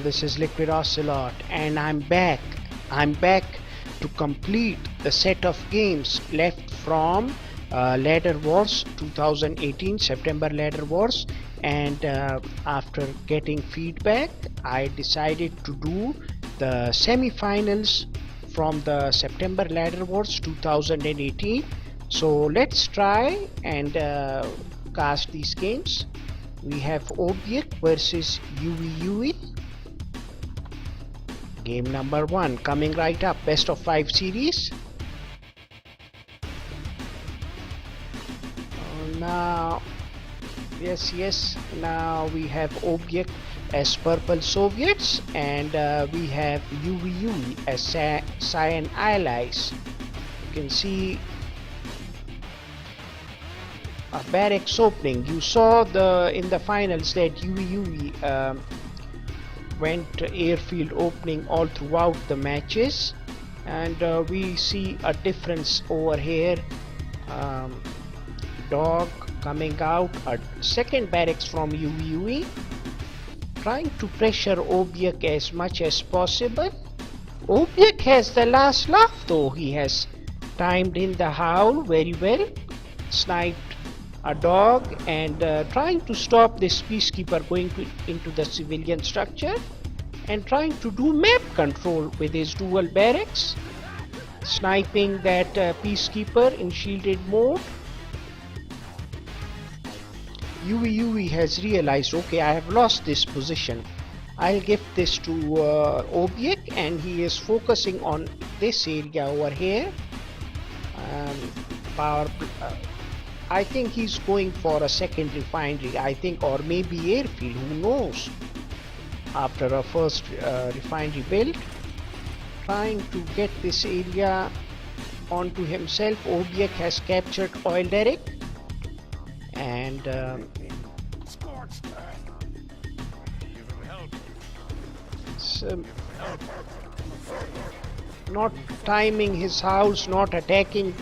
this is Liquid Ocelot and I'm back. I'm back to complete the set of games left from Ladder Wars 2018, September Ladder Wars, and after getting feedback I decided to do the semi-finals from the September Ladder Wars 2018. So let's try and cast these games. We have Obiek versus Yuiyui. Game number 1 coming right up, best of 5 series. Now, yes, now we have Obiek as Purple Soviets and we have Yuiyui as Cyan Allies. You can see a barracks opening. You saw in the finals that Yuiyui went airfield opening all throughout the matches, and we see a difference over here. Dog coming out, a second barracks from Yuiyui, trying to pressure Obiek as much as possible. Obiek has the last laugh though. He has timed in the howl very well, sniped a dog and trying to stop this peacekeeper going into the civilian structure, and trying to do map control with his dual barracks, sniping that peacekeeper in shielded mode. Yuiyui has realized, okay, I have lost this position, I'll give this to Obiek, and he is focusing on this area over here. I think he's going for a second refinery, I think, or maybe airfield, who knows, after a first refinery build. Trying to get this area onto himself. Obiek has captured oil derrick and not timing his house, not attacking.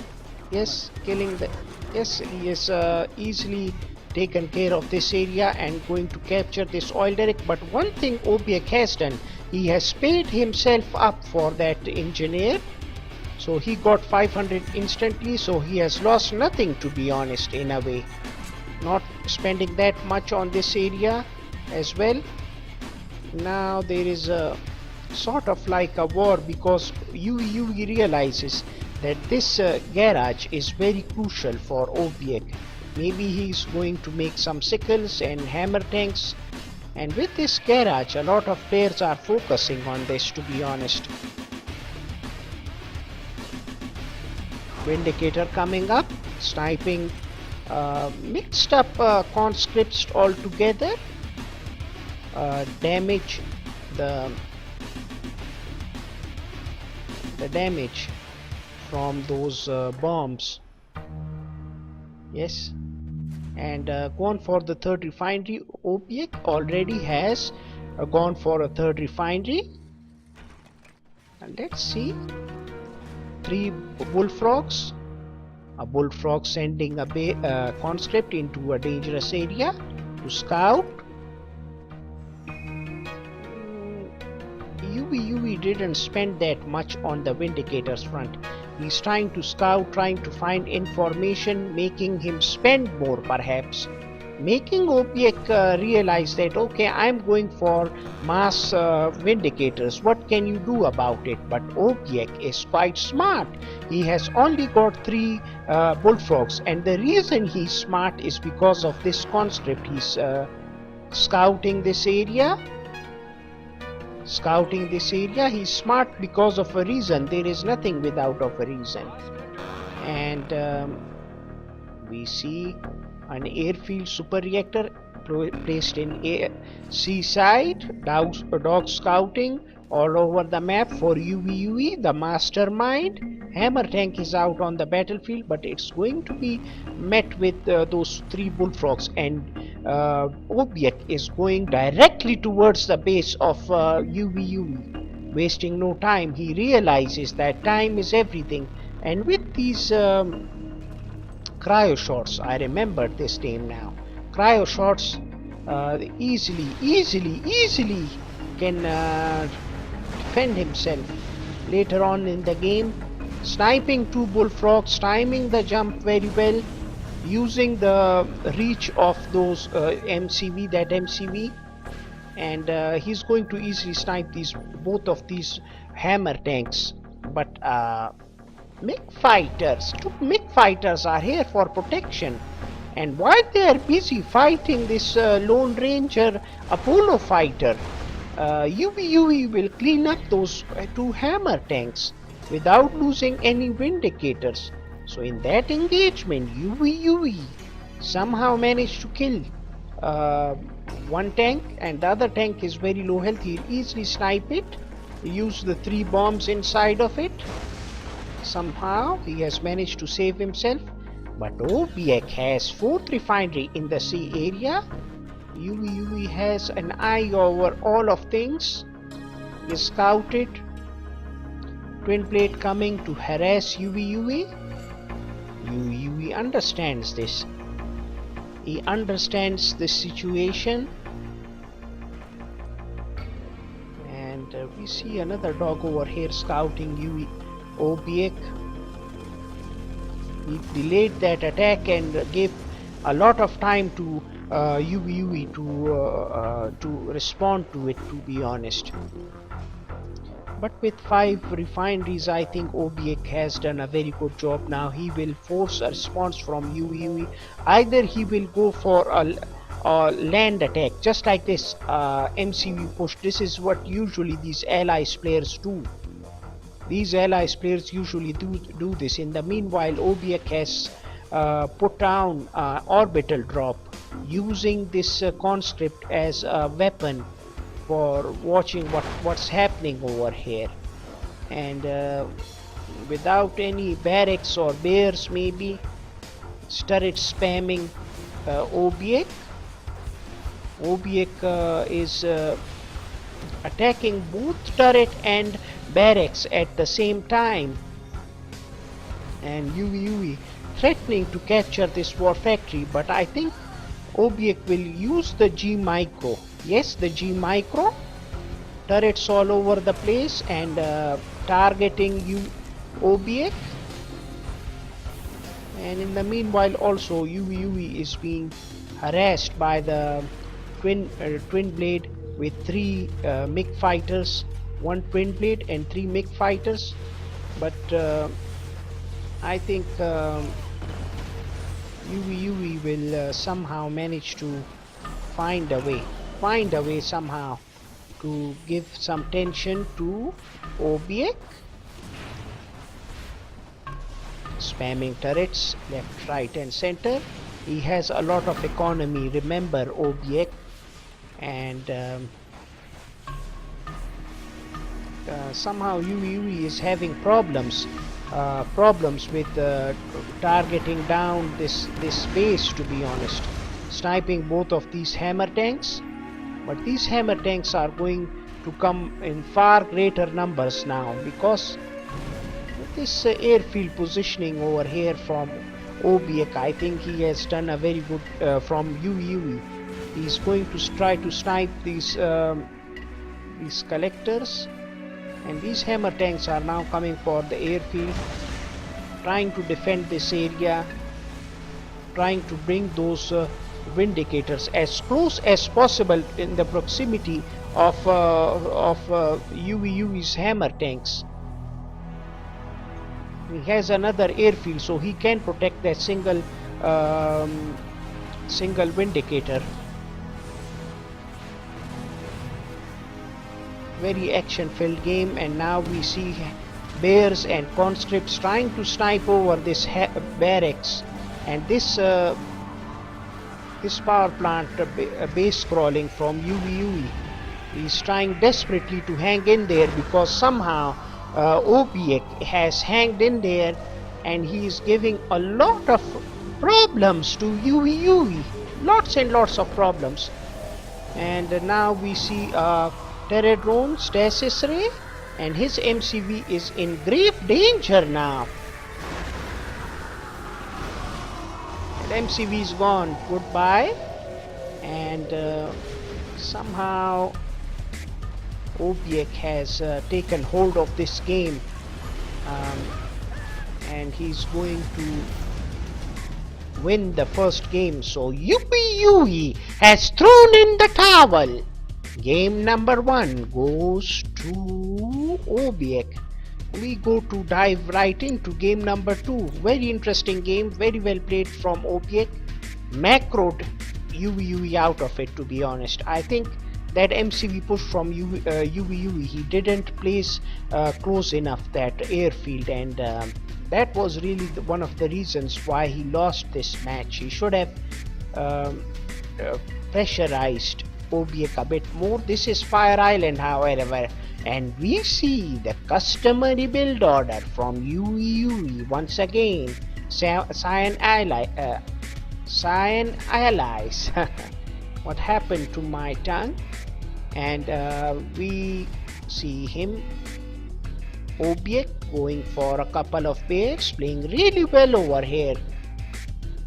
Yes, killing the. Yes, he is easily taken care of this area and going to capture this oil derrick. But one thing Obiek has done, he has paid himself up for that engineer, so he got 500 instantly, so he has lost nothing, to be honest, in a way, not spending that much on this area as well. Now there is a sort of like a war, because Yuiyui realizes that this garage is very crucial for Obiek. Maybe he's going to make some sickles and hammer tanks, and with this garage a lot of players are focusing on this, to be honest. Vindicator coming up, sniping mixed up conscripts all together, damage the damage from those bombs. Yes, and gone for the third refinery. Obiek already has gone for a third refinery, and let's see, 3 bullfrogs, a bullfrog sending a conscript into a dangerous area to scout. Yuiyui didn't spend that much on the Vindicator's front. He's trying to scout, trying to find information, making him spend more perhaps, making Obiek realize that, okay, I'm going for mass Vindicators, what can you do about it? But Obiek is quite smart. He has only got 3 bullfrogs, and the reason he's smart is because of this conscript. He's scouting this area. He's smart because of a reason. There is nothing without of a reason. And we see an airfield super reactor placed in seaside. Dog scouting all over the map for Yuiyui, the mastermind. Hammer tank is out on the battlefield, but it's going to be met with those 3 bullfrogs, and Obiek is going directly towards the base of Yuiyui, wasting no time. He realizes that time is everything, and with these cryo shots, I remember this name now, cryo shots, easily can defend himself later on in the game. Sniping two bullfrogs, timing the jump very well, using the reach of those MCV, and he's going to easily snipe both of these hammer tanks. But MiG fighters are here for protection, and while they are busy fighting this Lone Ranger Apollo fighter, Yuiyui will clean up those two hammer tanks without losing any Vindicators. So in that engagement, Yuiyui somehow managed to kill uh, one tank, and the other tank is very low health. He'll easily snipe it, use the 3 bombs inside of it. Somehow he has managed to save himself. But Obiek has 4th refinery in the sea area. Yuiyui has an eye over all of things. He is scouted. Twin plate coming to harass Yuiyui. Yuiyui understands this. He understands the situation. And we see another dog over here scouting Obiek. He delayed that attack and gave a lot of time to Yuiyui to respond to it, to be honest. But with 5 refineries, I think Obiek has done a very good job. Now he will force a response from Yuiyui. Either he will go for a land attack, just like this MCV push. This is what usually these allies players do. These allies players usually do this. In the meanwhile, Obiek has put down orbital drop, using this conscript as a weapon for watching what's happening over here. And without any barracks or bears, maybe turret spamming Obiek. Obiek is attacking both turret and barracks at the same time, and Yuiyui threatening to capture this war factory. But I think Obiek will use the G micro. Yes, the G micro. Turrets all over the place and targeting Obiek. And in the meanwhile, also Yuiyui is being harassed by the twin blade with 3 MiG fighters, 1 twin blade and 3 MiG fighters. But I think Yuiyui will somehow manage to find a way somehow to give some tension to Obiek. Spamming turrets left, right and center. He has a lot of economy, remember, Obiek. And somehow Yuiyui is having problems with targeting down this base, to be honest. Sniping both of these hammer tanks, but these hammer tanks are going to come in far greater numbers now, because this airfield positioning over here from Obiek, I think he has done a very good from Yuiyui. He's going to try to snipe these collectors, and these hammer tanks are now coming for the airfield, trying to defend this area, trying to bring those Vindicators as close as possible in the proximity of Yuiyui's hammer tanks. He has another airfield, so he can protect that single Vindicator. Very action-filled game, and now we see bears and conscripts trying to snipe over this barracks, and this power plant base crawling from Yuiyui. He's trying desperately to hang in there, because somehow Obiek has hanged in there, and he is giving a lot of problems to Yuiyui. Lots and lots of problems. And now we see terror drone, stasis ray, and his MCV is in grave danger now. And MCV is gone. Goodbye. And somehow Obiek has taken hold of this game, um, and he's going to win the first game. So Yuiyui has thrown in the towel. Game number 1 goes to Obiek. We go to dive right into game number 2. Very interesting game, very well played from Obiek. Macroed Yuiyui out of it, to be honest. I think that MCV push from Yuiyui, he didn't place close enough that airfield, and that was really one of the reasons why he lost this match. He should have um, pressurized Obiek a bit more. This is Fire Island, however, and we see the customary build order from Yuiyui once again. Cyan Allies. What happened to my tongue? And we see him, Obiek, going for a couple of pairs, playing really well over here,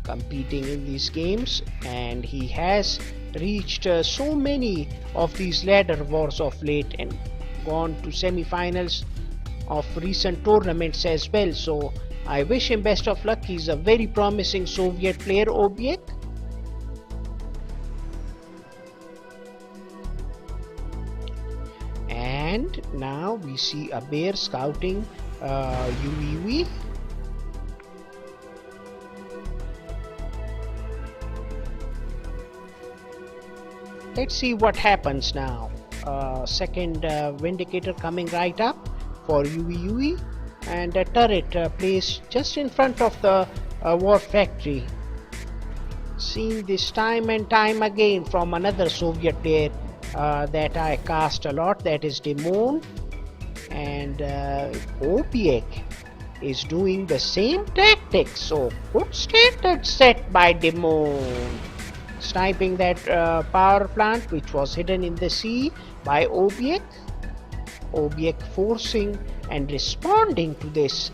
competing in these games, and he has reached so many of these ladder wars of late and gone to semi-finals of recent tournaments as well. So I wish him best of luck. He's a very promising Soviet player, Obiek. And now we see a bear scouting Yuiyui. Let's see what happens now. Second Vindicator coming right up for Yuiyui, and a turret placed just in front of the war factory. Seen this time and time again from another Soviet player that I cast a lot, that is Demon, and Obiek is doing the same tactics. So good standard set by Demon, sniping that power plant which was hidden in the sea by Obiek. Obiek forcing and responding to this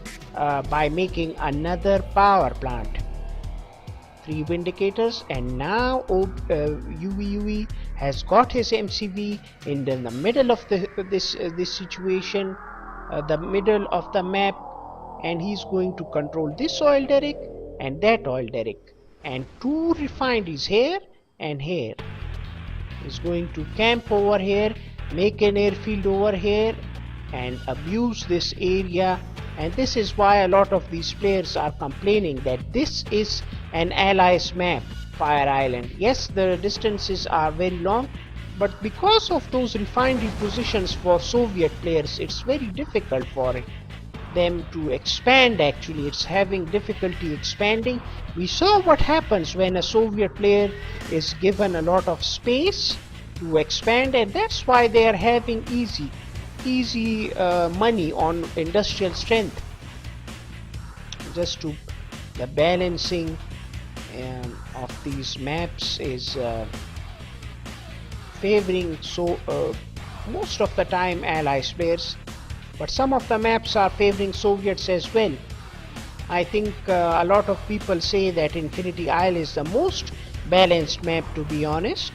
by making another power plant. 3 Vindicators, and now Yuiyui has got his MCV in the middle of this situation, the middle of the map, and he's going to control this oil derrick and that oil derrick, and 2 refineries here and here. He's going to camp over here, make an airfield over here, and abuse this area. And this is why a lot of these players are complaining that this is an allies map, Fire Island. Yes, the distances are very long, but because of those refinery positions for Soviet players, it's very difficult for them to expand. Actually, it's having difficulty expanding. We saw what happens when a Soviet player is given a lot of space to expand, and that's why they are having easy money on industrial strength. Just to the balancing of these maps is favoring most of the time allies players, but some of the maps are favoring Soviets as well. I think a lot of people say that Infinity Isle is the most balanced map, to be honest.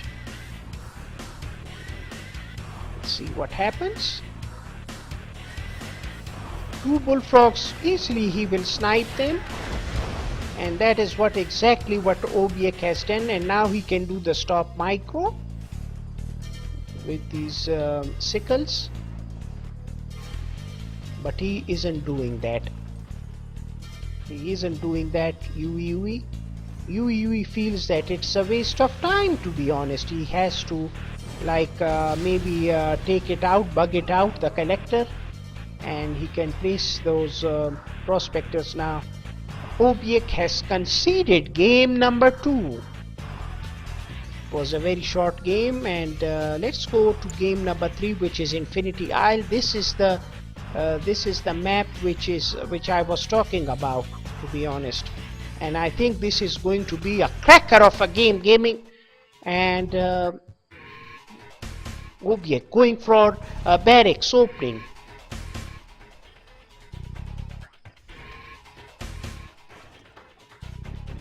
Let's see what happens. 2 bullfrogs, easily he will snipe them, and that is exactly what Obiek has done. And now he can do the stop micro with these sickles, but he isn't doing that. Yuiyui feels that it's a waste of time, to be honest. He has to maybe take it out, bug it out, the collector, and he can place those prospectors now. Obiek has conceded game number 2. It was a very short game, and let's go to game number 3, which is Infinity Isle. This is the map which I was talking about, to be honest, and I think this is going to be a cracker of a gaming, and Obiek going for a barracks opening.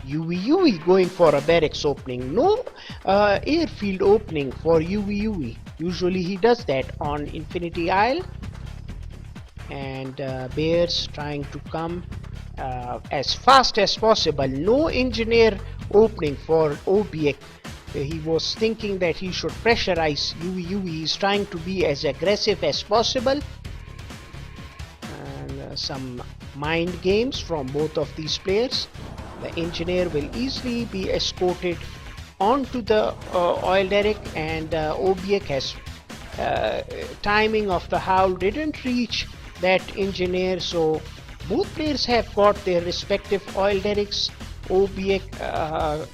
Yuiyui going for a barracks opening. No airfield opening for Yuiyui. Usually he does that on Infinity Isle. And bears trying to come as fast as possible. No engineer opening for Obiek. He was thinking that he should pressurize Yuiyui. He's trying to be as aggressive as possible. And some mind games from both of these players. The engineer will easily be escorted onto the oil derrick, and Obiek has timing of the howl didn't reach that engineer, so both players have got their respective oil derricks. Obiek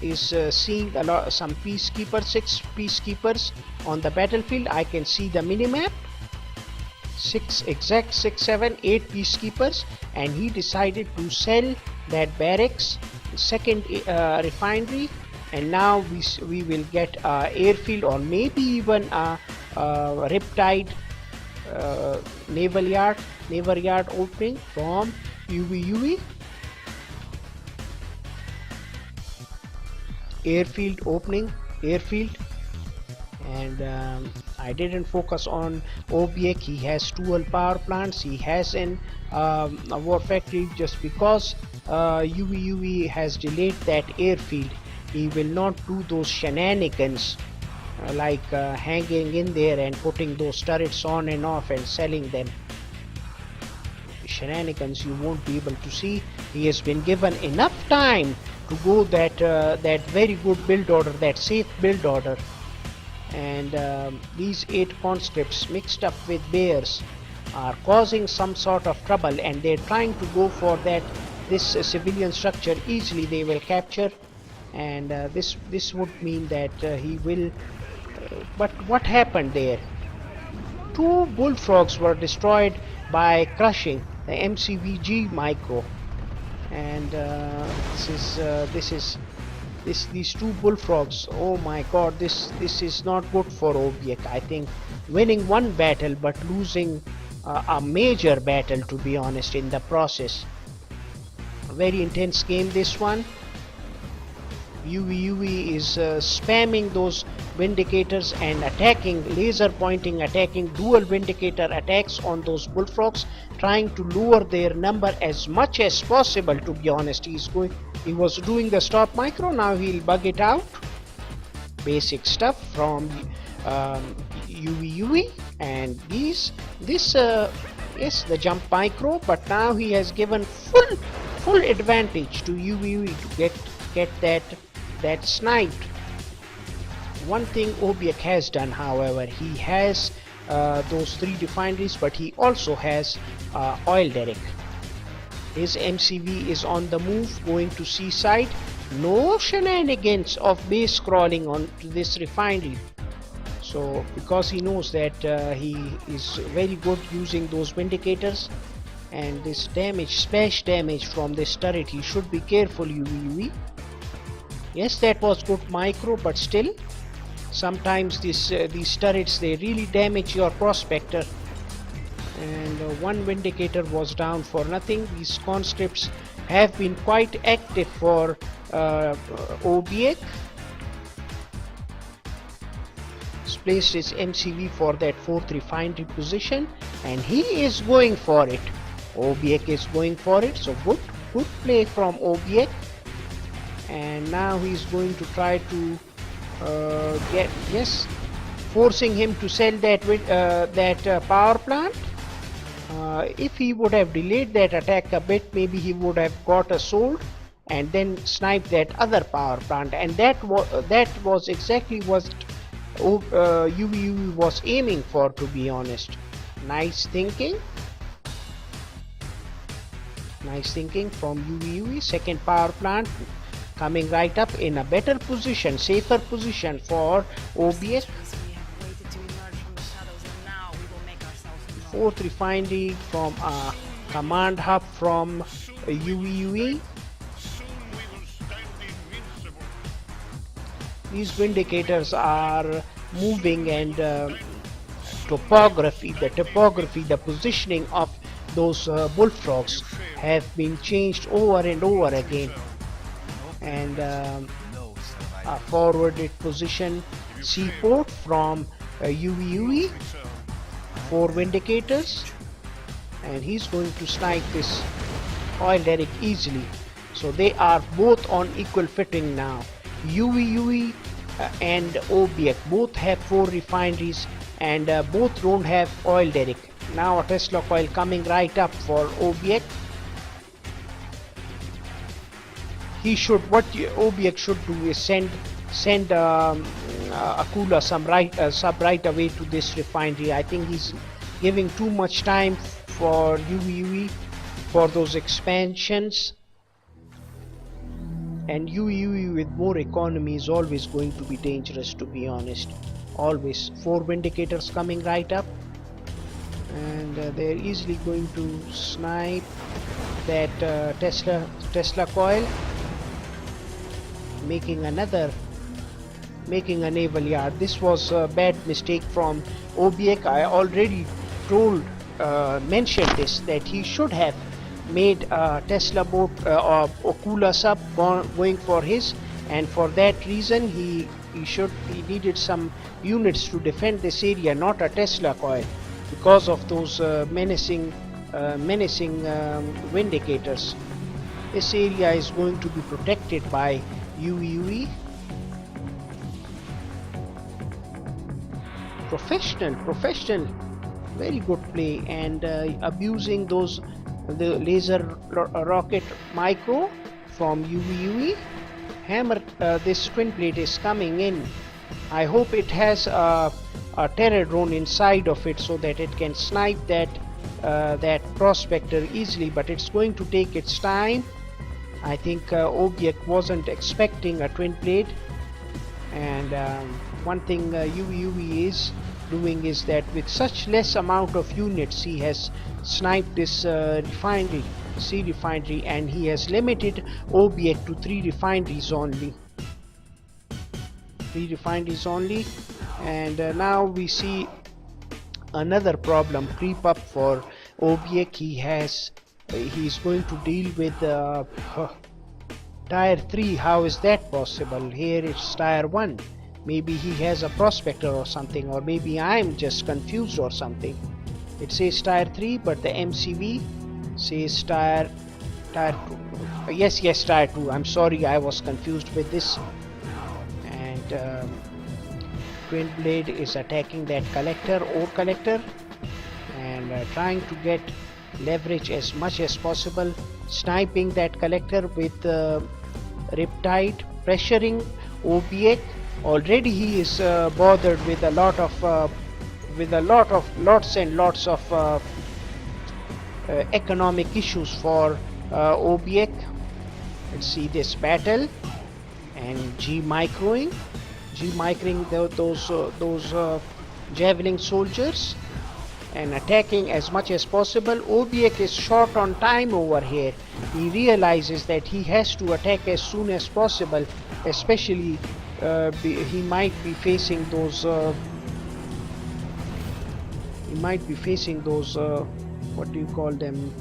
is seeing some peacekeepers, 6 peacekeepers on the battlefield. I can see the minimap. 6, 7, 8 peacekeepers, and he decided to sell that barracks, second refinery, and now we will get airfield, or maybe even a riptide naval yard opening from Yuiyui. Airfield opening, and I didn't focus on Obiek. He has dual power plants. He has a war factory. Just because Yuiyui has delayed that airfield, he will not do those shenanigans like hanging in there and putting those turrets on and off and selling them. Shenanigans you won't be able to see. He has been given enough time to go that very good build order, that safe build order. And these 8 conscripts mixed up with bears are causing some sort of trouble, and they're trying to go for this civilian structure. Easily they will capture, and this would mean that he will. But what happened there? 2 bullfrogs were destroyed by crushing the MCVG micro, and these 2 bullfrogs. Oh my god, this is not good for Obiek. I think winning one battle but losing a major battle, to be honest, in the process. A very intense game, this one. Yuiyui is spamming those vindicators and attacking, laser pointing, attacking, dual vindicator attacks on those bullfrogs, trying to lower their number as much as possible, to be honest. He was doing the stop micro, now he'll bug it out. Basic stuff from Yuiyui, and yes, the jump micro, but now he has given full advantage to Yuiyui to get that sniped. One thing Obiek has done, however, he has those 3 refineries, but he also has oil derrick. His MCV is on the move, going to seaside. No shenanigans of base crawling on to this refinery. So because he knows that he is very good using those vindicators, and this damage, splash damage from this turret, he should be careful, Yuiyui. Yes, that was good micro, but still, sometimes these turrets, they really damage your prospector. And one vindicator was down for nothing. These conscripts have been quite active for Obiek. He's placed his MCV for that 4th refinery position, and he is going for it. Obiek is going for it, so good play from Obiek. And now he's going to try to forcing him to sell that power plant. If he would have delayed that attack a bit, maybe he would have got a sold and then sniped that other power plant, and that was exactly what Yuiyui was aiming for, to be honest. Nice thinking from Yuiyui. Second power plant coming right up in a better position, safer position for Obiek. 4th refinery from a command hub from Yuiyui. These vindicators are moving, and the topography, the positioning of those bullfrogs have been changed over and over again. And a forwarded position seaport from Yuiyui, 4 Vindicators, and he's going to snipe this oil derrick easily. So they are both on equal footing now. Yuiyui and Obiek both have 4 refineries, and both don't have oil derrick. Now a Tesla coil coming right up for Obiek. What Obiek should do is send Akula sub right away to this refinery. I think he's giving too much time for Yuiyui for those expansions, and Yuiyui with more economy is always going to be dangerous, to be honest. Always. 4 Vindicators coming right up, and they're easily going to snipe that Tesla coil, making a naval yard. This was a bad mistake from Obiek. I already mentioned this, that he should have made a Tesla boat or Okula sub going for his, and for that reason he needed some units to defend this area, not a Tesla coil, because of those menacing Vindicators. This area is going to be protected by Yuiyui. Professional, very good play, and abusing the laser rocket micro from Yuiyui. Hammer, this twin blade is coming in. I hope it has a terror drone inside of it so that it can snipe that prospector easily, but it's going to take its time. I think Obiek wasn't expecting a twin blade, and one thing Yuiyui is doing is that with such less amount of units he has sniped this refinery, and he has limited Obiek to 3 refineries only. And now we see another problem creep up for Obiek. He's going to deal with Tier 3. How is that possible? Here it's Tier 1. Maybe he has a prospector or something, or maybe I'm just confused or something. It says Tier 3, but the MCV says Tier 2. Yes, Tier 2. I'm sorry, I was confused with this. And Twin Blade is attacking that ore collector, and trying to get leverage as much as possible, sniping that collector with Riptide, pressuring Obiek. Already he is bothered with lots of economic issues for Obiek. Let's see this battle, and G-microing those javelin soldiers and attacking as much as possible. Obiek is short on time over here. He realizes that he has to attack as soon as possible, especially he might be facing those what do you call them,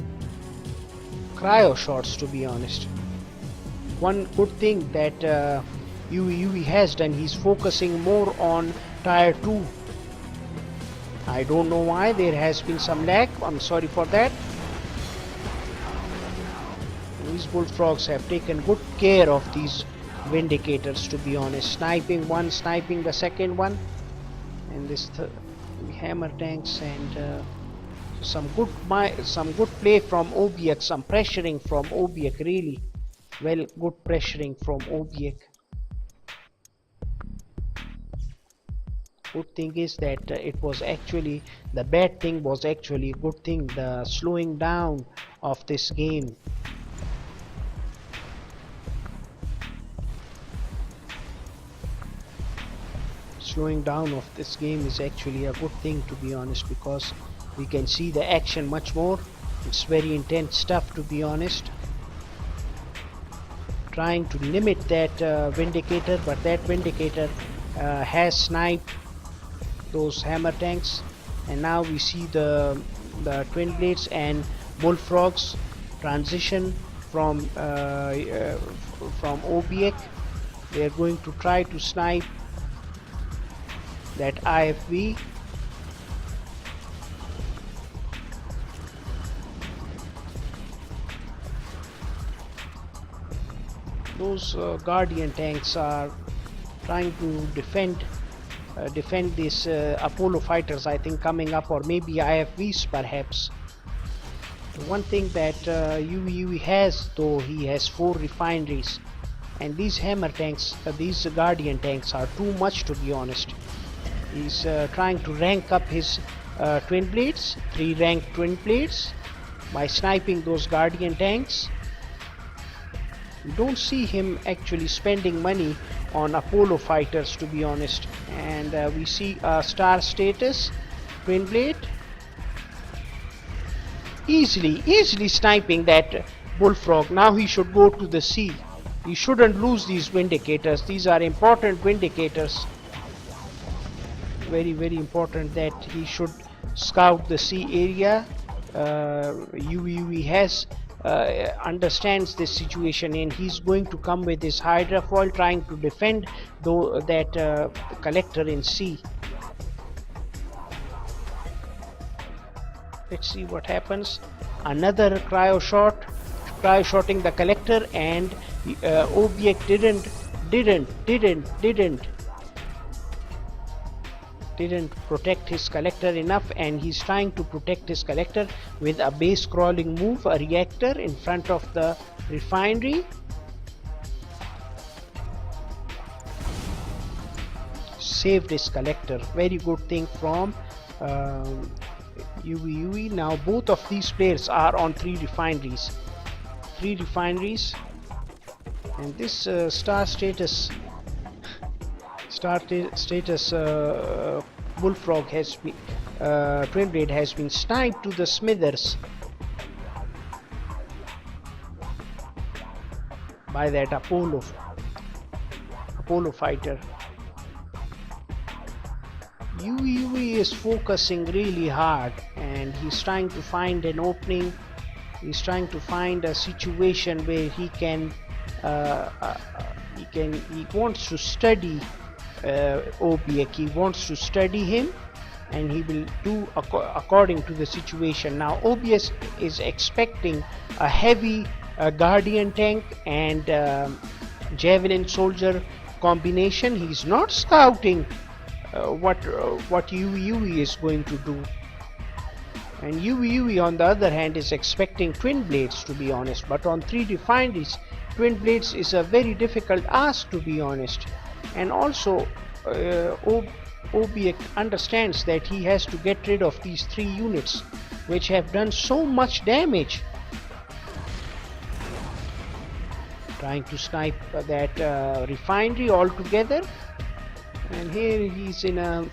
cryo shots, to be honest. One good thing that Yuiyui has done, he's focusing more on Tier 2. I don't know why, there has been some lag, I'm sorry for that. These bullfrogs have taken good care of these Vindicators, to be honest. Sniping one, sniping the second one, and this hammer tanks, and some good play from Obiek, some pressuring from Obiek, really well, good pressuring from Obiek. Good thing is that the bad thing was actually a good thing, the slowing down of this game. Slowing down of this game is actually a good thing, to be honest, because we can see the action much more. It's very intense stuff, to be honest. Trying to limit that Vindicator, but that Vindicator has sniped those hammer tanks, and now we see the twin blades and bullfrogs transition from Obiek. They are going to try to snipe that IFV. Those Guardian tanks are trying to defend these Apollo fighters, I think, coming up, or maybe IFVs perhaps. One thing that Yuiyui has, though, he has 4 refineries, and these hammer tanks, these Guardian tanks are too much, to be honest. He's trying to rank up his twin blades, 3 ranked twin blades, by sniping those Guardian tanks. We don't see him actually spending money on Apollo fighters, to be honest. And we see a star status twin blade, easily sniping that bullfrog. Now he should go to the sea. He shouldn't lose these vindicators. These are important vindicators. Very important that he should scout the sea area. Yuiyui has understands this situation, and he's going to come with his hydrofoil, trying to defend that collector in sea. Let's see what happens. Another cryo-shotting the collector, and Obiek didn't protect his collector enough, and he's trying to protect his collector with a base crawling move, a reactor in front of the refinery. Saved his collector. Very good thing from Yuiyui. Now both of these players are on 3 refineries. And this star status bullfrog has been twin blade has been sniped to the smithers by that Apollo fighter. Yuiyui is focusing really hard, and he's trying to find an opening. He's trying to find a situation where he wants to study Obiek. He wants to study him, and he will do according to the situation. Now Obiek is expecting a heavy Guardian tank and javelin soldier combination. He's not scouting what Yuiyui is going to do, and Yuiyui on the other hand is expecting twin blades, to be honest. But on 3 refineries, twin blades is a very difficult ask, to be honest. And also Obiek understands that he has to get rid of these 3 units which have done so much damage. Trying to snipe that refinery altogether, and here he's in a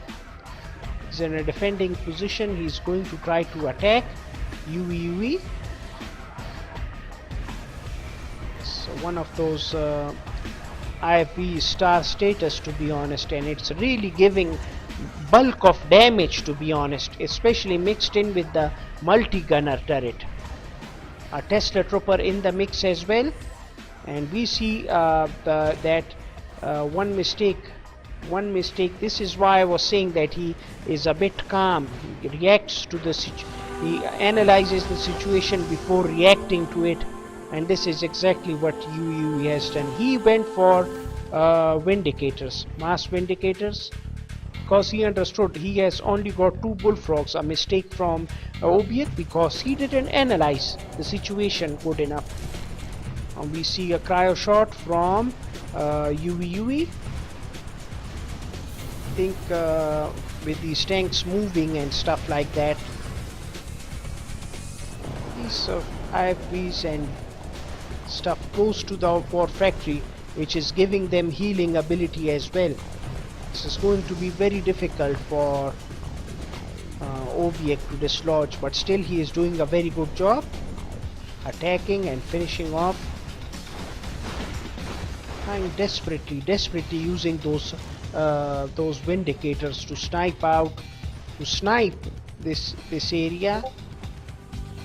defending position. He's going to try to attack Yuiyui. So one of those IFV star status, to be honest, and it's really giving bulk of damage, to be honest, especially mixed in with the multi-gunner turret. A Tesla trooper in the mix as well, and we see that one mistake. This is why I was saying that he is a bit calm. He reacts to he analyzes the situation before reacting to it, and this is exactly what Yuiyui has done. He went for vindicators, mass vindicators, because he understood he has only got 2 bullfrogs. A mistake from Obiek, because he didn't analyze the situation good enough. And we see a cryo shot from Yuiyui. I think with these tanks moving and stuff like that, these IFVs and stuff close to the war factory, which is giving them healing ability as well. This is going to be very difficult for Obiek to dislodge, but still he is doing a very good job attacking and finishing off. I'm desperately using those vindicators to snipe this area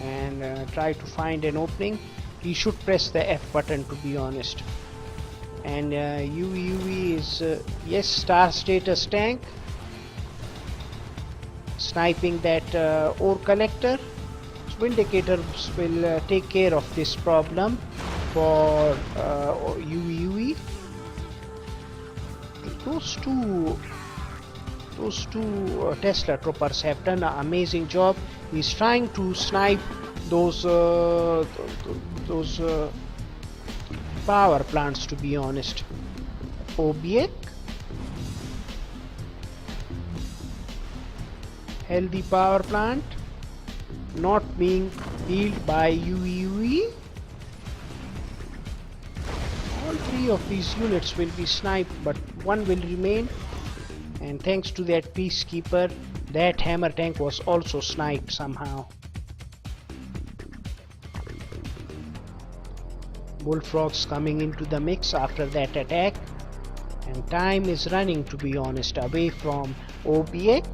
and try to find an opening. He should press the F button, to be honest. And Yuiyui is yes, star status tank, sniping that ore collector. Vindicators will take care of this problem for Yuiyui. Those two Tesla troopers have done an amazing job. He's trying to snipe those power plants, to be honest. Obiek, healthy power plant, not being healed by Yuiyui. All three of these units will be sniped, but one will remain. And thanks to that peacekeeper, that hammer tank was also sniped somehow. Bullfrogs coming into the mix after that attack, and time is running, to be honest, away from Obiek.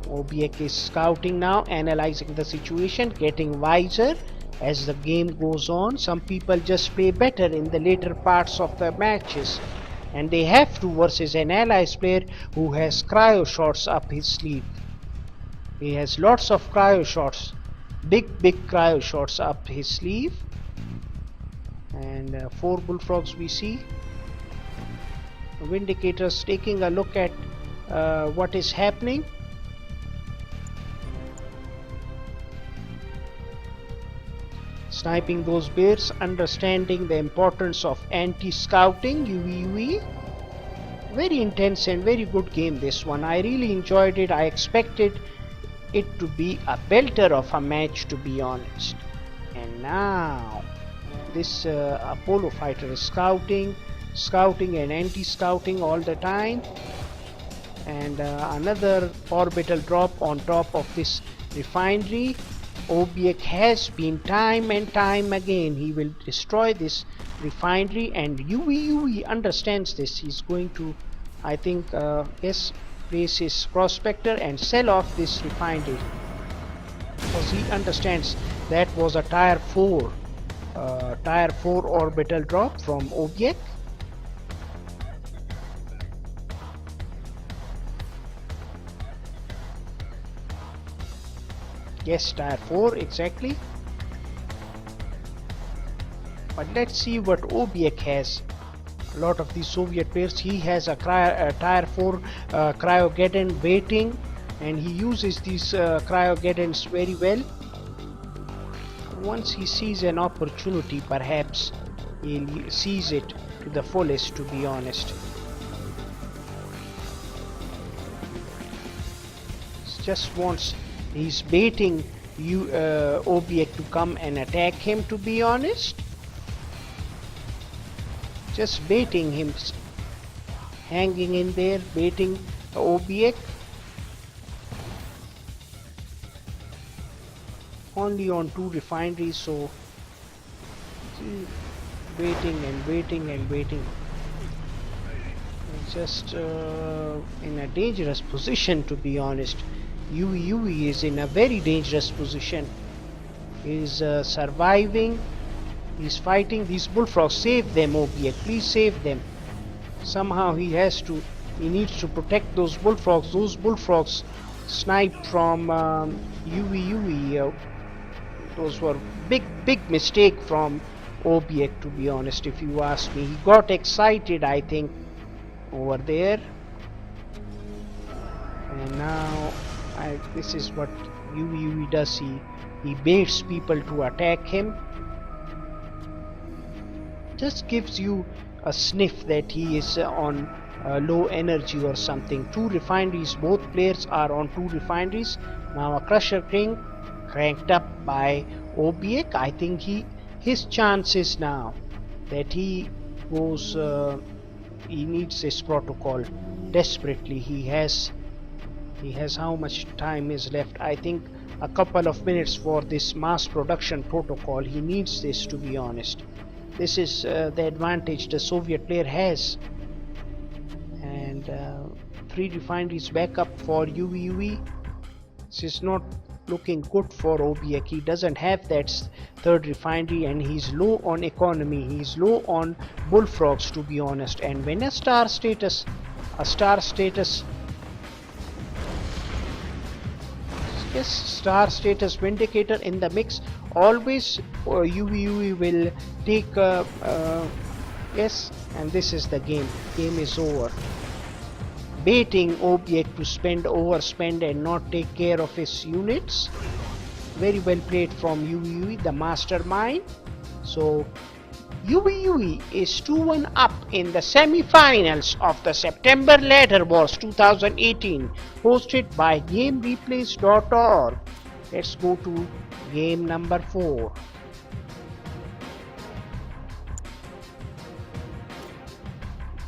Obiek is scouting now, analyzing the situation, getting wiser as the game goes on. Some people just play better in the later parts of the matches, and they have to versus an allies player who has cryo shots up his sleeve. He has lots of cryo shots, big cryo shots up his sleeve. And 4 bullfrogs we see. Vindicators taking a look at what is happening. Sniping those bears, understanding the importance of anti-scouting. Yuiyui. Very intense and very good game, this one. I really enjoyed it. I expected it to be a belter of a match, to be honest. And now this Apollo fighter is scouting and anti-scouting all the time. And another orbital drop on top of this refinery. Obiek has been time and time again. He will destroy this refinery, and Yuiyui understands this. He's going to, I think, yes, place his prospector and sell off this refinery, because he understands that was a tier 4 orbital drop from Obiek. Yes, tier 4 exactly. But let's see what Obiek has. A lot of these Soviet players, he has a tier 4 cryogeddon waiting, and he uses these cryogeddons very well. Once he sees an opportunity, perhaps he'll seize it to the fullest, to be honest. He's baiting Obiek to come and attack him, to be honest. Just baiting him, hanging in there, baiting Obiek. Only on 2 refineries, so waiting and waiting and waiting. Just in a dangerous position, to be honest. Yuiyui is in a very dangerous position. He is surviving. He's fighting these bullfrogs. Save them, Obiek. Please save them. Somehow he needs to protect those bullfrogs. Those bullfrogs sniped from Yuiyui. Those were big mistake from Obiek, to be honest, if you ask me. He got excited, I think, over there. And now this is what Yuiyui does. He baits people to attack him. Just gives you a sniff that he is on low energy or something. 2 refineries, both players are on 2 refineries. Now a crusher king cranked up by Obiek. I think his chances now that he goes, he needs this protocol desperately. He has how much time is left? I think a couple of minutes for this mass production protocol. He needs this, to be honest. This is the advantage the Soviet player has. And 3 refineries back up for Yuiyui. This is not looking good for Obiek. He doesn't have that 3rd refinery, and he's low on economy. He's low on bullfrogs, to be honest. And when a star status Yes, star status vindicator in the mix. Always Yuiyui will take yes, and this is the game. Game is over. Baiting Obiek to overspend and not take care of his units. Very well played from Yuiyui, the mastermind. So Yuiyui is 2-1 up in the semi-finals of the September Ladder Wars 2018, hosted by GameReplays.org. Let's go to game number 4.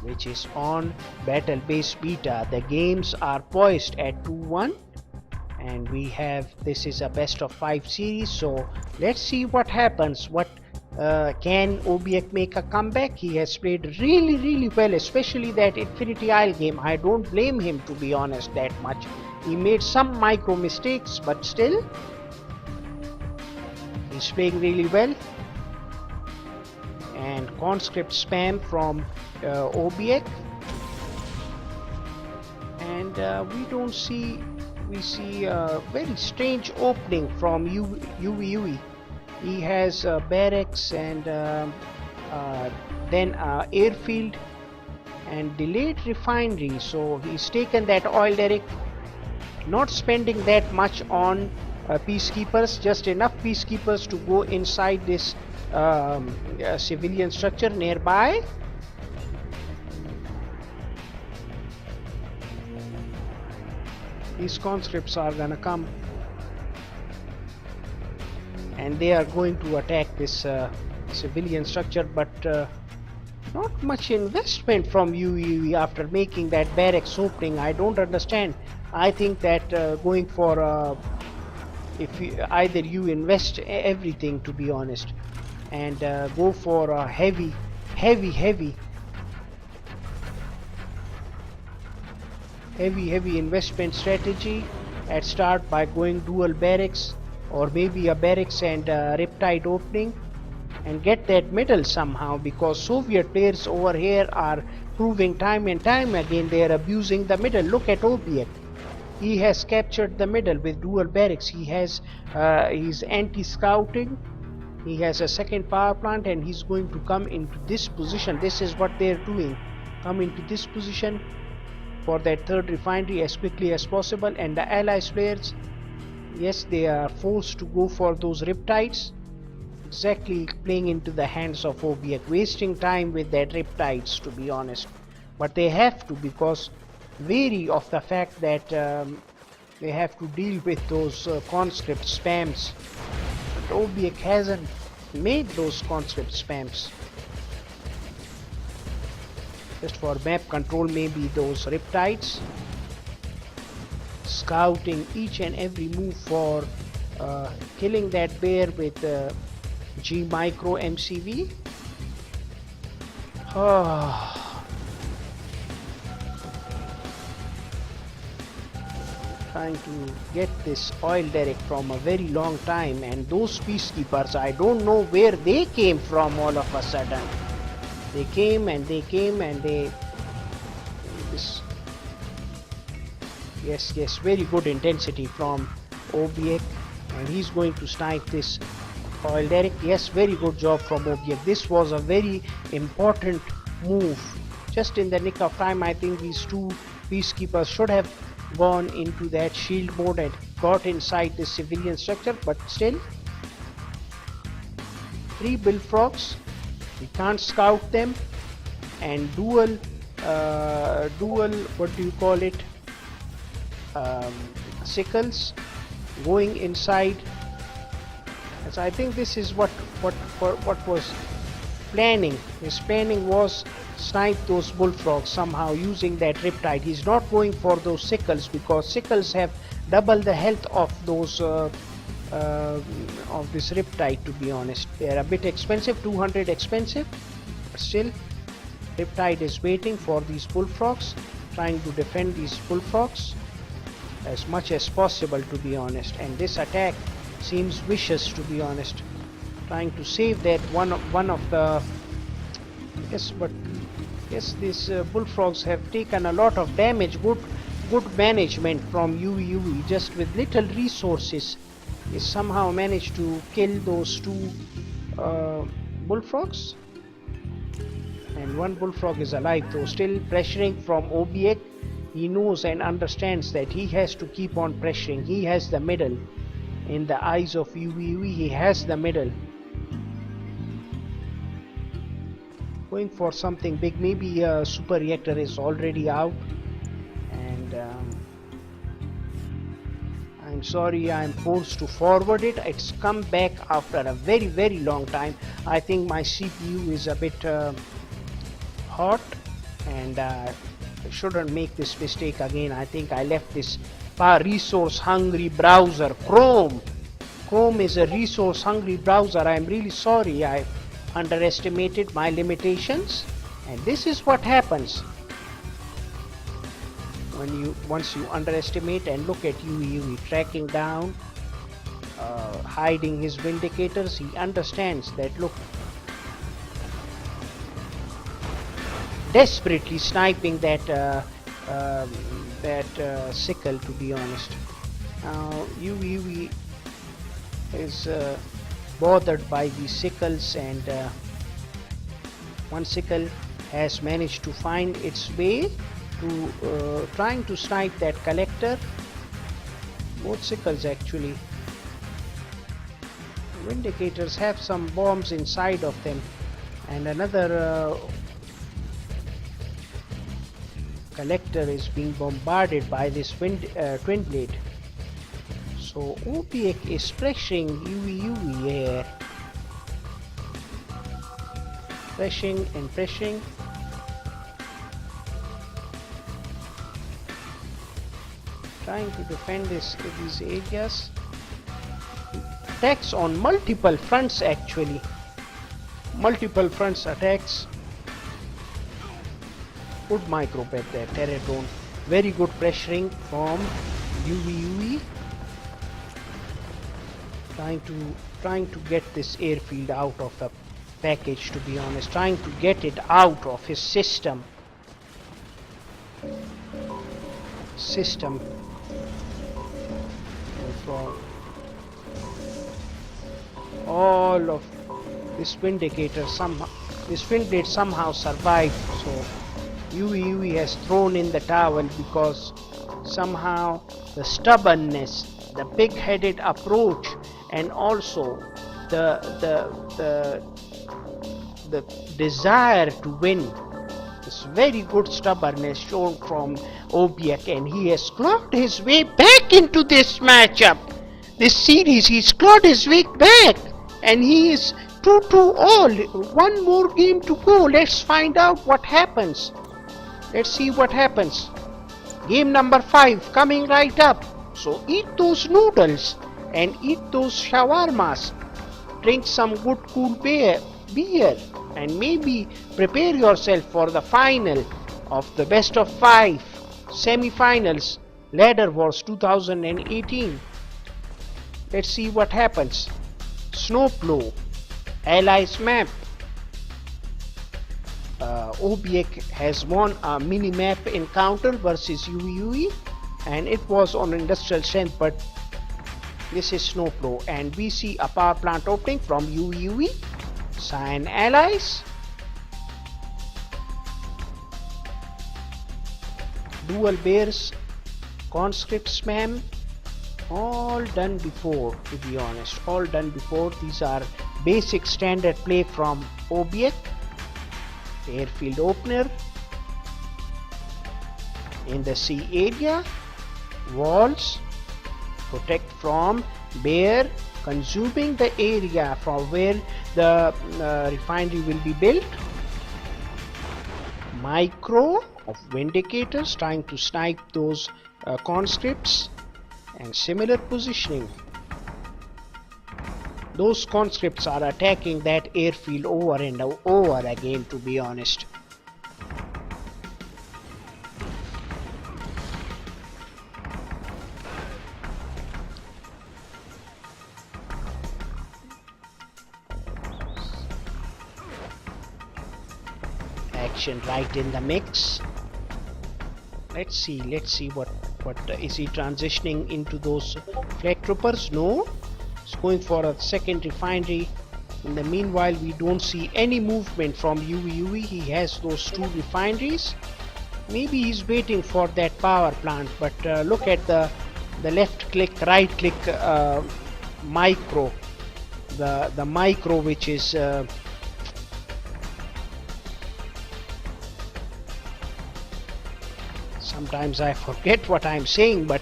Which is on Battle Base Beta. The games are poised at 2-1, and we have, this is a best of 5 series, so let's see what happens. Can Obiek make a comeback? He has played really well, especially that Infinity Isle game. I don't blame him, to be honest, that much. He made some micro mistakes, but still he's playing really well. And conscript spam from Obiek, and we see a very strange opening from Yuiyui. He has barracks and then airfield and delayed refinery, so he's taken that oil derrick, not spending that much on peacekeepers, just enough peacekeepers to go inside this civilian structure nearby. These conscripts are gonna come and they are going to attack this civilian structure, but not much investment from Yuiyui after making that barracks opening. I don't understand. I think that going for either you invest everything, to be honest, and go for a heavy investment strategy at start by going dual barracks, or maybe a barracks and riptide opening, and get that middle somehow, because Soviet players over here are proving time and time again they are abusing the middle. Look at Obiek. He has captured the middle with dual barracks. He has his anti-scouting. He has a second power plant, and he's going to come into this position. This is what they're doing. Come into this position for that third refinery as quickly as possible. And the allies players, yes, they are forced to go for those riptides. Exactly playing into the hands of Obiek, wasting time with that riptides, to be honest. But they have to, because wary of the fact that they have to deal with those conscript spams. But Obiek hasn't made those conscript spams. Just for map control, maybe those riptides. Scouting each and every move for killing that bear with G micro MCV. Trying to get this oil derrick from a very long time, and those peacekeepers, I don't know where they came from all of a sudden. They came and they yes, very good intensity from Obiek, and he's going to snipe this oil derrick. Yes, very good job from Obiek. This was a very important move. Just in the nick of time, I think these two peacekeepers should have gone into that shield mode and got inside the civilian structure, but still 3 bullfrogs, we can't scout them, and dual what do you call it, sickles going inside. So I think this is what was planning. His planning was snipe those bullfrogs somehow using that riptide. He's not going for those sickles, because sickles have double the health of those of this riptide, to be honest. They're a bit expensive, 200 expensive, but still riptide is waiting for these bullfrogs, trying to defend these bullfrogs as much as possible, to be honest. And this attack seems vicious, to be honest, trying to save that one of the yes, but yes, these bullfrogs have taken a lot of damage. Good good management from Yuiyui, just with little resources, he somehow managed to kill those two bullfrogs. And one bullfrog is alive, though still pressuring from Obiek. He knows and understands that he has to keep on pressuring. He has the middle. In the eyes of Yuiyui, he has the middle. Going for something big. Maybe a super reactor is already out. And I'm sorry, I'm forced to forward it. It's come back after a very long time. I think my CPU is a bit hot, and I shouldn't make this mistake again. I think I left this resource hungry browser. Chrome is a resource hungry browser. I'm really sorry. I underestimated my limitations, and this is what happens when once you underestimate. And look at Yuiyui tracking down, hiding his vindicators. He understands that, look, desperately sniping that sickle, to be honest. Now Yuiyui is bothered by these sickles, and one sickle has managed to find its way to trying to snipe that collector. Both sickles actually. Vindicators have some bombs inside of them, and another collector is being bombarded by this twin blade. So Obiek is pressuring Yuiyui here. Pressing and pressing. Trying to defend these areas. Attacks on multiple fronts actually. Multiple fronts attacks. Good microbat there, Terradrone. Very good pressuring from Yuiyui. Trying to get this airfield out of the package, to be honest. Trying to get it out of his system. For all of this vindicator, this Windblade somehow survived. So Yuiyui has thrown in the towel, because somehow the stubbornness, the big-headed approach, and also the desire to win, this very good stubbornness shown from Obiek, and he has clawed his way back into this matchup, this series. He's clawed his way back, and he is 2-all. One more game to go. Let's find out what happens. Let's see what happens. Game number 5 coming right up. So eat those noodles and eat those shawarmas. Drink some good cool beer, and maybe prepare yourself for the final of the best of 5 semi-finals Ladder Wars 2018. Let's see what happens. Snowplow, Allies map. Obiek has won a mini-map encounter versus Yuiyui, and it was on industrial strength, but this is Snowplow, and we see a power plant opening from Yuiyui. Cyan Allies. Dual bears, conscript spam. All done before, to be honest. All done before. These are basic standard play from Obiek. Airfield opener. In the sea area. Walls. Protect from bear. Consuming the area from where the refinery will be built. Micro of vindicators trying to snipe those conscripts, and similar positioning. Those conscripts are attacking that airfield over and over again, to be honest. Action right in the mix. Let's see what But is he transitioning into those flag troopers? No. He's going for a second refinery. In the meanwhile, we don't see any movement from Yuiyui. He has those two refineries. Maybe he's waiting for that power plant. But look at the left click, right click micro. The micro, which is sometimes I forget what I'm saying, but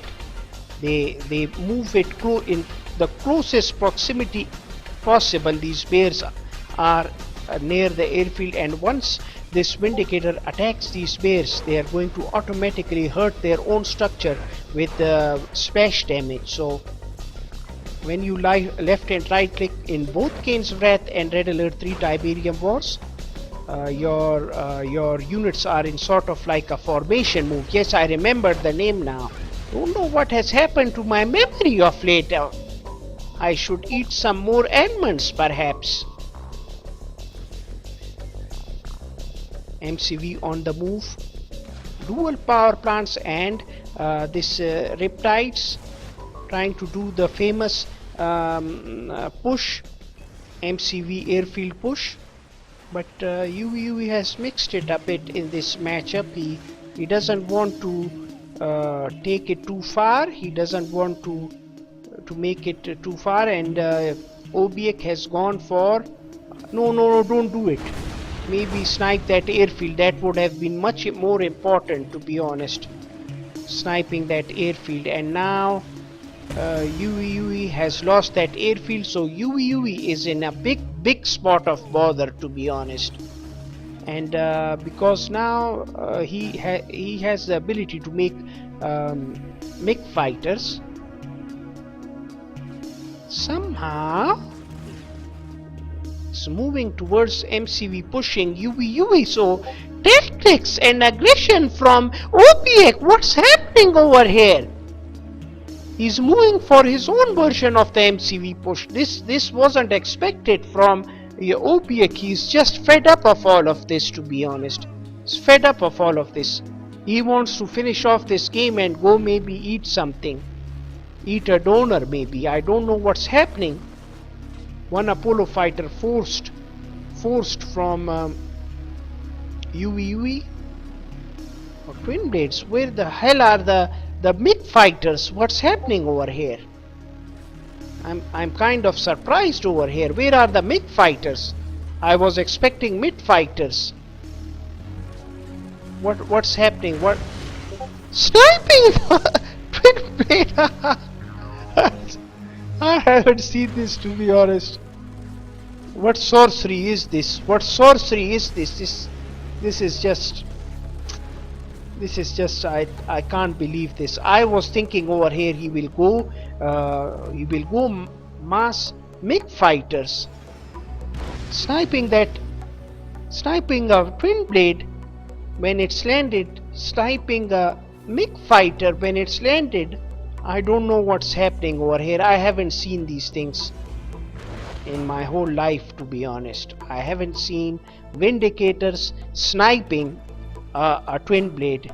they move it in the closest proximity possible. These bears are near the airfield, and once this Vindicator attacks these bears, they are going to automatically hurt their own structure with splash damage. So when you left and right click in both Kane's Wrath and Red Alert 3 Tiberium Wars, your units are in sort of like a formation move. Yes, I remember the name now. Don't know what has happened to my memory of late. I should eat some more almonds perhaps. MCV on the move. Dual power plants and this Riptides trying to do the famous push, MCV airfield push. But Yuiyui has mixed it a bit in this matchup. He doesn't want to take it too far. He doesn't want to make it too far, and Obiek has gone for no, don't do it. Maybe snipe that airfield. That would have been much more important, to be honest. Sniping that airfield, and now Yuiyui has lost that airfield, so Yuiyui is in a big spot of bother, to be honest. And because now he has the ability to make MiG fighters. Somehow it's moving towards MCV, pushing Yuiyui. So tactics and aggression from Obiek. What's happening over here? He's moving for his own version of the MCV push. This wasn't expected from Obiek. He's just fed up of all of this, to be honest. He's fed up of all of this. He wants to finish off this game and go maybe eat something. Eat a donor maybe. I don't know what's happening. One Apollo fighter forced from Yuiyui. Or Twin Blades. Where the hell are the MiG fighters? What's happening over here? I'm kind of surprised over here. Where are the MiG fighters? I was expecting MiG fighters. What's happening? What? Sniping! Twin blade! I haven't seen this, to be honest. What sorcery is this? What sorcery is this? This is just I can't believe this. I was thinking over here he will go mass MiG fighters, sniping a twin blade when it's landed, sniping a MiG fighter when it's landed. I don't know what's happening over here. I haven't seen these things in my whole life, to be honest. I haven't seen Vindicators sniping a twin blade,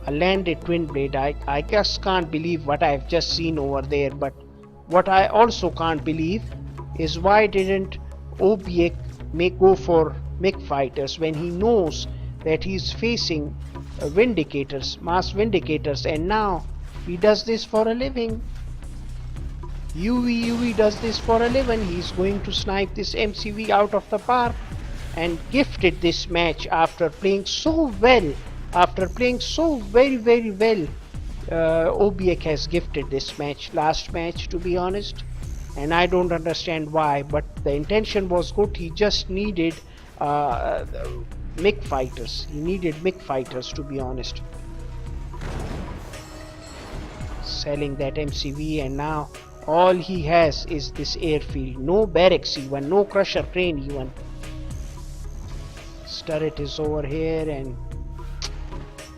a landed twin blade. I just can't believe what I've just seen over there. But what I also can't believe is why didn't Obiek go for MiG fighters when he knows that he's facing Vindicators, mass Vindicators, and now he does this for a living. Yuiyui does this for a living. He's going to snipe this MCV out of the park and gifted this match after playing so well. After playing so very well, Obiek has gifted this match, last match, to be honest. And I don't understand why, but the intention was good. He just needed MiG fighters. He needed MiG fighters, to be honest. Selling that MCV, and now all he has is this airfield. No barracks even, no crusher crane even. This turret is over here, and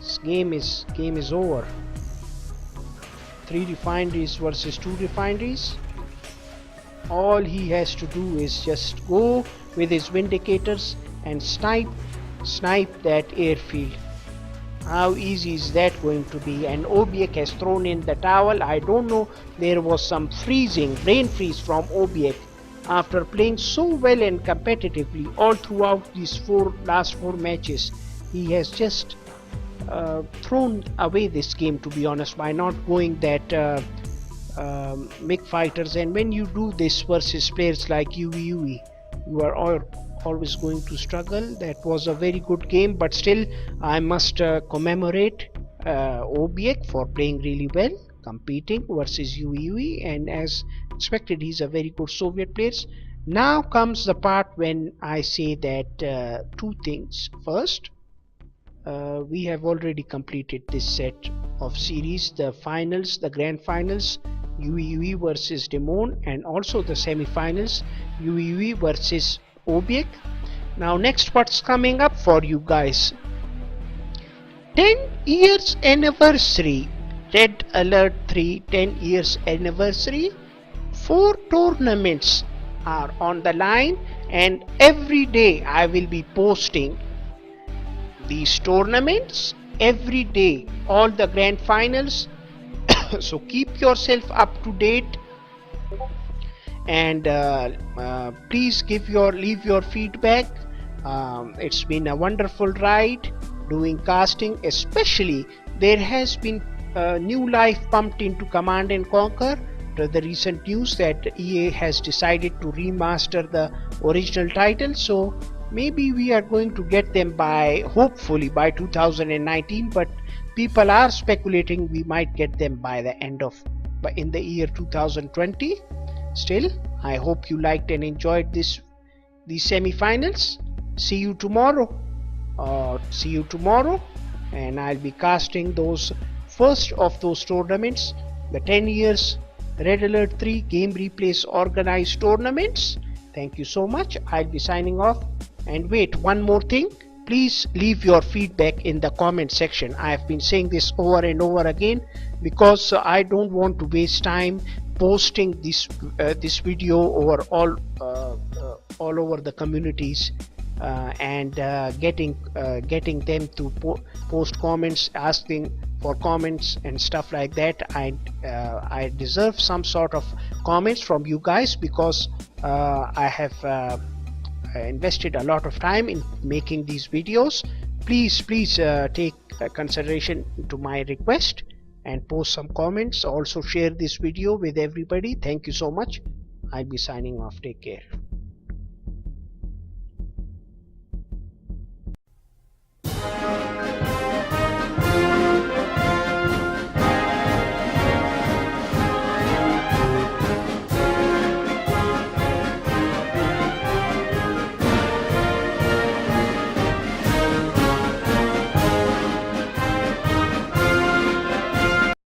this game is over. 3 refineries versus 2 refineries. All he has to do is just go with his Vindicators and snipe that airfield. How easy is that going to be? And Obiek has thrown in the towel. I don't know. There was some freezing, brain freeze from Obiek after playing so well and competitively all throughout these last four matches. He has just thrown away this game, to be honest, by not going that big fighters. And when you do this versus players like Yuiyui, you are always going to struggle. That was a very good game, but still I must commemorate Obiek for playing really well, competing versus Yuiyui, and as expected, he's a very good Soviet player. Now comes the part when I say that two things. First, we have already completed this set of series, the finals, the grand finals, Yuiyui versus Demon, and also the semi-finals, Yuiyui versus Obiek. Now next, what's coming up for you guys? 10 years anniversary, Red Alert 3 10 years anniversary. 4 tournaments are on the line, and every day I will be posting these tournaments every day, all the grand finals. So keep yourself up to date, and please leave your feedback. It's been a wonderful ride doing casting, especially there has been new life pumped into Command and Conquer to the recent news that EA has decided to remaster the original title. So maybe we are going to get them hopefully by 2019, but people are speculating we might get them by the end of in the year 2020. Still, I hope you liked and enjoyed these semi-finals. See you tomorrow, and I'll be casting those first of those tournaments, the 10 years Red Alert 3 game replays organized tournaments. Thank you so much. I'll be signing off. And wait, one more thing. Please leave your feedback in the comment section. I have been saying this over and over again because I don't want to waste time posting this video over all over the communities and getting them to post comments, asking for comments and stuff like that. I deserve some sort of comments from you guys because I have invested a lot of time in making these videos. Please take consideration to my request and post some comments. Also share this video with everybody. Thank you so much. I'll be signing off. Take care.